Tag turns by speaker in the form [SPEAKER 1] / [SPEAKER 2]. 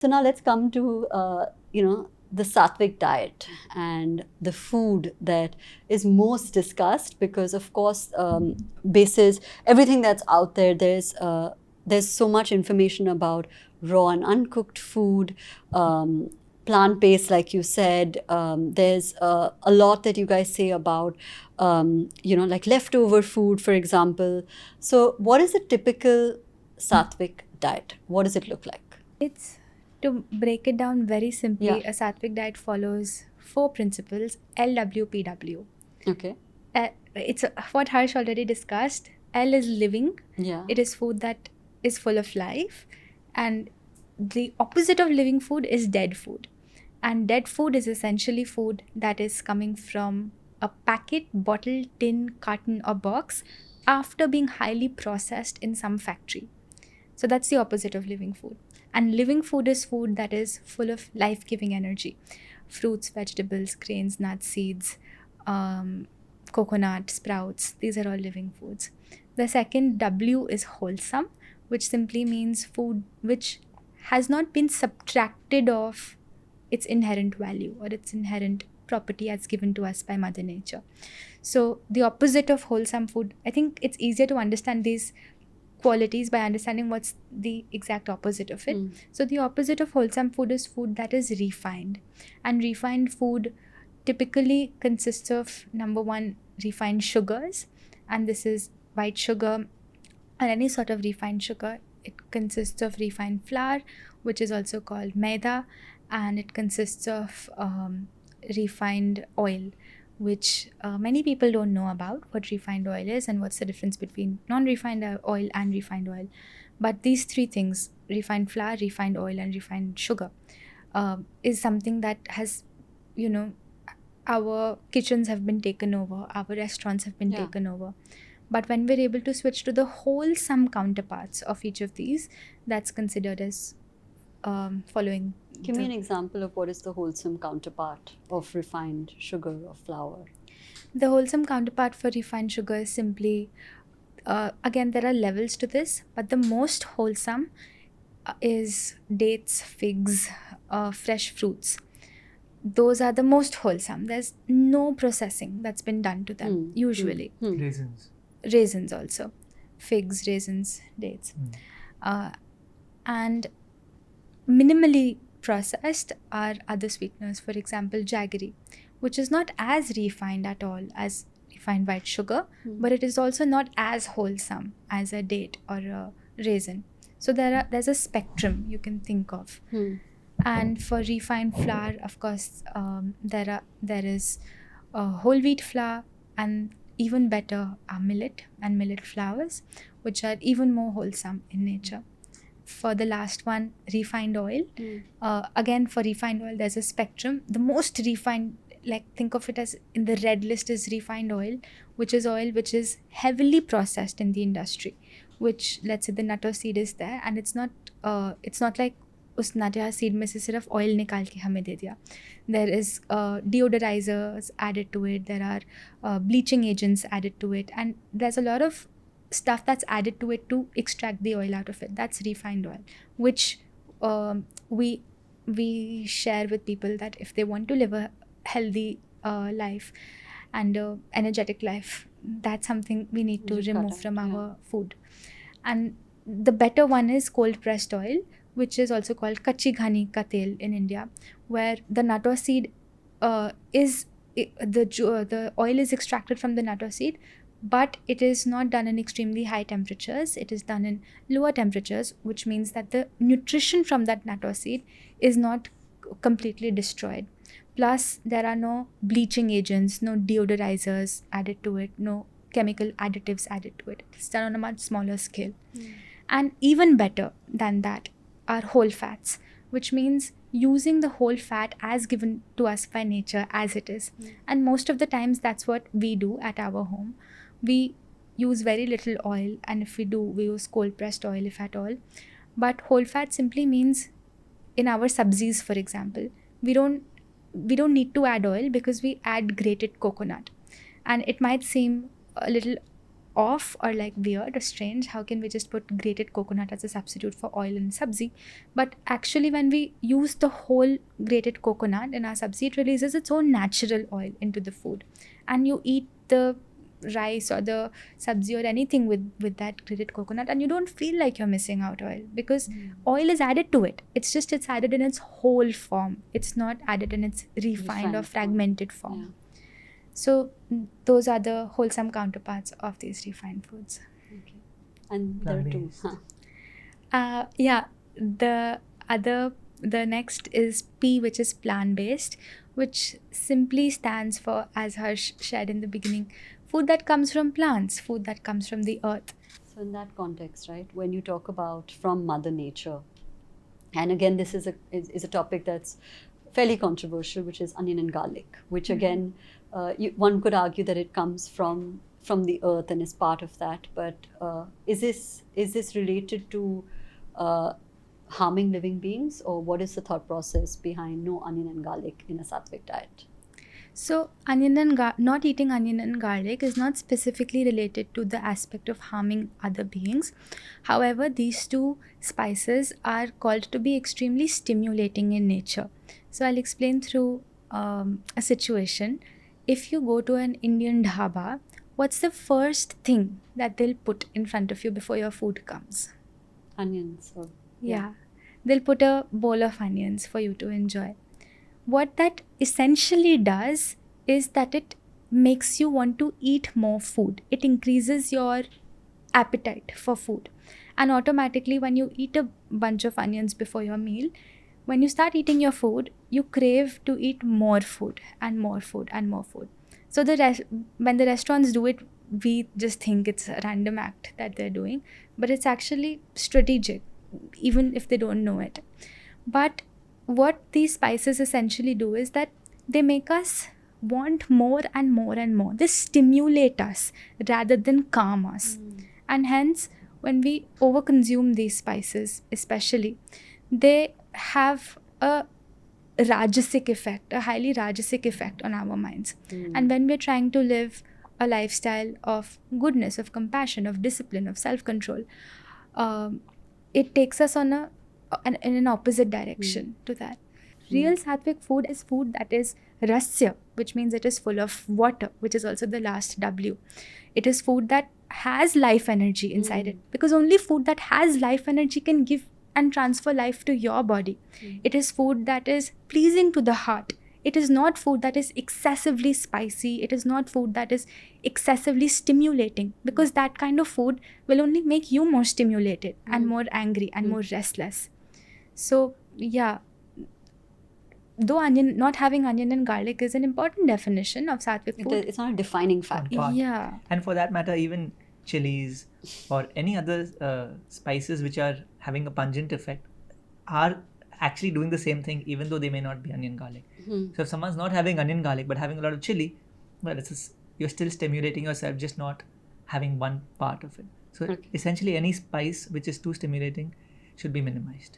[SPEAKER 1] So now let's come to, the Satvic diet and the food that is most discussed because, of course, basis everything that's out there, there's so much information about raw and uncooked food, plant-based, like you said. There's a lot that you guys say about, like leftover food, for example. So what is a typical Satvic diet? What does it look like?
[SPEAKER 2] It's to break it down very simply,
[SPEAKER 1] Yeah.
[SPEAKER 2] a Sattvic diet follows 4 principles, LWPW.
[SPEAKER 1] Okay.
[SPEAKER 2] It's what Harsh already discussed. L is living.
[SPEAKER 1] Yeah.
[SPEAKER 2] It is food that is full of life. And the opposite of living food is dead food. And dead food is essentially food that is coming from a packet, bottle, tin, carton, or box after being highly processed in some factory. So that's the opposite of living food. And living food is food that is full of life-giving energy. Fruits, vegetables, grains, nuts, seeds, coconut, sprouts, these are all living foods. The second W is wholesome, which simply means food which has not been subtracted of its inherent value or its inherent property as given to us by Mother Nature. So the opposite of wholesome food, I think it's easier to understand these qualities by understanding what's the exact opposite of it. So the opposite of wholesome food is food that is refined. And refined food typically consists of, number one, refined sugars. And this is white sugar or any sort of refined sugar. It consists of refined flour, which is also called maida. And it consists of refined oil, which many people don't know about what refined oil is and what's the difference between non-refined oil and refined oil. But these 3 things, refined flour, refined oil, and refined sugar, is something that has, our kitchens have been taken over, our restaurants have been taken over. But when we're able to switch to the wholesome counterparts of each of these, that's considered as following.
[SPEAKER 1] Give me an example of what is the wholesome counterpart of refined sugar or flour.
[SPEAKER 2] The wholesome counterpart for refined sugar is simply, again, there are levels to this, but the most wholesome is dates, figs, fresh fruits. Those are the most wholesome. There's no processing that's been done to them, usually. Raisins also. Figs, raisins, dates. And minimally processed are other sweeteners, for example, jaggery, which is not as refined at all as refined white sugar, but it is also not as wholesome as a date or a raisin. So there's a spectrum you can think of. And for refined flour, of course, there is whole wheat flour, and even better are millet and millet flours, which are even more wholesome in nature. For the last one, refined oil. Again, for refined oil, there's a spectrum. The most refined, like think of it as in the red list, is refined oil, which is oil which is heavily processed in the industry, which, let's say, the nutter seed is there, and it's not like उस nutter seed में से सिर्फ oil निकाल के हमें दे दिया. There is deodorizers added to it. There are bleaching agents added to it, and there's a lot of stuff that's added to it to extract the oil out of it. That's refined oil, which we share with people that if they want to live a healthy life and energetic life, that's something we need to remove from our food. And the better one is cold pressed oil, which is also called kachi ghani ka tel in India, where the nutter seed the oil is extracted from the nutter seed, but it is not done in extremely high temperatures. It is done in lower temperatures, which means that the nutrition from that nutter seed is not completely destroyed. Plus, there are no bleaching agents, no deodorizers added to it, no chemical additives added to it. It's done on a much smaller scale. And even better than that are whole fats, which means using the whole fat as given to us by nature as it is. And most of the times that's what we do at our home. We use very little oil, and if we do, we use cold pressed oil if at all. But whole fat simply means in our sabzis, for example, we don't need to add oil because we add grated coconut. And it might seem a little off or like weird or strange. How can we just put grated coconut as a substitute for oil in sabzi? But actually, when we use the whole grated coconut in our sabzi, it releases its own natural oil into the food, and you eat the rice or the sabzi or anything with that grated coconut, and you don't feel like you're missing out oil, because oil is added to it. It's just it's added in its whole form. It's not added in its refined or fragmented form.
[SPEAKER 1] Yeah.
[SPEAKER 2] So those are the wholesome counterparts of these refined foods.
[SPEAKER 1] Okay. And there are two.
[SPEAKER 2] Huh? The next is P, which is plant-based, which simply stands for, as Harsh shared in the beginning, food that comes from plants, food that comes from the earth.
[SPEAKER 1] So in that context, right, when you talk about from Mother Nature, and again, this is a topic that's fairly controversial, which is onion and garlic, which again, one could argue that it comes from the earth and is part of that. But is this related to harming living beings, or what is the thought process behind no onion and garlic in a Sattvic diet?
[SPEAKER 2] So not eating onion and garlic is not specifically related to the aspect of harming other beings. However, these two spices are called to be extremely stimulating in nature. So I'll explain through a situation. If you go to an Indian dhaba, what's the first thing that they'll put in front of you before your food comes?
[SPEAKER 1] Onions.
[SPEAKER 2] Yeah. They'll put a bowl of onions for you to enjoy. What that essentially does is that it makes you want to eat more food. It increases your appetite for food. And automatically, when you eat a bunch of onions before your meal, when you start eating your food, you crave to eat more food and more food and more food. So when the restaurants do it, we just think it's a random act that they're doing, but it's actually strategic, even if they don't know it. But what these spices essentially do is that they make us want more and more and more. They stimulate us rather than calm us. And hence, when we overconsume these spices, especially, they have a Rajasic effect, a highly Rajasic effect on our minds. And when we're trying to live a lifestyle of goodness, of compassion, of discipline, of self-control, it takes us in an opposite direction to that. Real Sattvic food is food that is rasya, which means it is full of water, which is also the last W. It is food that has life energy inside it, because only food that has life energy can give and transfer life to your body. It is food that is pleasing to the heart. It is not food that is excessively spicy. It is not food that is excessively stimulating, because that kind of food will only make you more stimulated and more angry and more restless. So yeah, though not having onion and garlic is an important definition of Sattvic food,
[SPEAKER 1] it's not a defining factor.
[SPEAKER 2] Yeah.
[SPEAKER 3] And for that matter, even chilies or any other spices which are having a pungent effect are actually doing the same thing, even though they may not be onion garlic. So if someone's not having onion garlic but having a lot of chili, well, you're still stimulating yourself, just not having one part of it. So essentially, any spice which is too stimulating should be minimized.